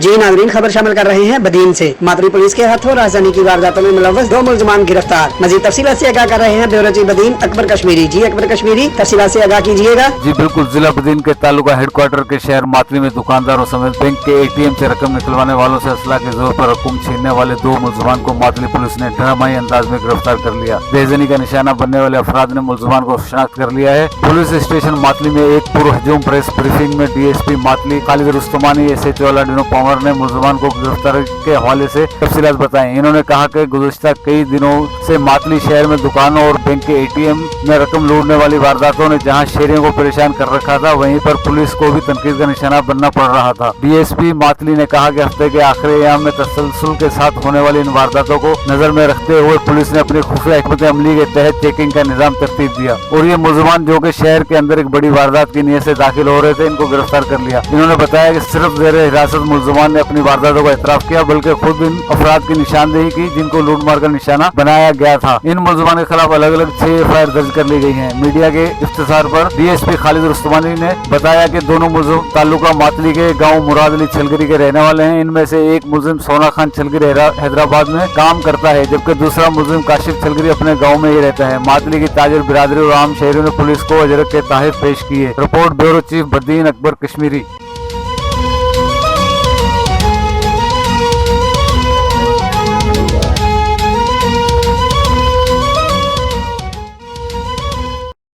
जी नाज़रीन, खबर शामिल कर रहे हैं बदीन से। मातरी पुलिस के हाथों राजधानी की वारदातों में मुलव्वस 2 मुलजमान गिरफ्तार। मजीद तफसीलात से आगाह कर रहे हैं ब्यूरो चीफ बदीन अकबर कश्मीरी। जी अकबर कश्मीरी, तफसीलात से आगाह कीजिएगा। जी बिल्कुल, जिला बदीन के तालुका हेडक्वार्टर के शहर मातली में दुकानदारों समेत बैंक के ATM से रकम निकलवाने वालों से असला के जोर पर रकम छीनने वाले 2 मुलजमान को मातली पुलिस ने ड्रामाई अंदाज में गिरफ्तार कर लिया। बेइज्जती का निशाना बनने वाले अफराद ने मुलजमान को शनाख्त कर लिया है। पुलिस स्टेशन मातली में एक पुरहजूम प्रेस ब्रीफिंग में DSP मातली खालिद रुस्तमानी SHO अलादीन पंवर ने मुलजमान को गिरफ्तारी के हवाले से तफसीलात बताई। इन्होंने कहा कि गुज़श्ता कई दिनों से मातली शहर में दुकानों और बैंक के ATM में रकम लूटने वाली वारदातों ने जहां शहरियों को परेशान कर रखा था, वहीं पर पुलिस को भी तनकीद का निशाना बनना पड़ रहा था। DSP मातली ने कहा कि हफ्ते के आखिरी अयाम में तसलसल के साथ होने वाली इन वारदातों को नजर में रखते हुए पुलिस ने अपनी खुफिया हिकमत अमली के तहत चेकिंग का निजाम तरतीब दिया और ये मुलजमान जो कि शहर के अंदर एक बड़ी वारदात की नीयत से दाखिल हो रहे थे, इनको गिरफ्तार कर लिया। इन्होंने बताया कि सिर्फ जेर हिरासत मुलजमान ने अपनी वारदातों का एतराफ किया, बल्कि खुद इन अफराद की निशानदेही की जिनको लूट मार का निशाना बनाया गया था। इन मुलजमान के खिलाफ अलग अलग 6 FIR दर्ज कर ली गई है। मीडिया के इफ्तिसार पर DSP खालिद रुस्तमानी ने बताया कि दोनों मुलजिम तालुका मातली के गाँव मुराद अली छलगरी के रहने वाले हैं। इनमें से एक मुलजिम सोना खान छलगरी हैदराबाद में काम करता है, जबकि दूसरा मुलजिम काशिफ छलगरी अपने गाँव में ही रहता है। मातली की ताजिर बिरादरी और आम शहरियों ने पुलिस को अजरक के ताहिर पेश किए। Report bureau chief Badin Akbar Kashmiri.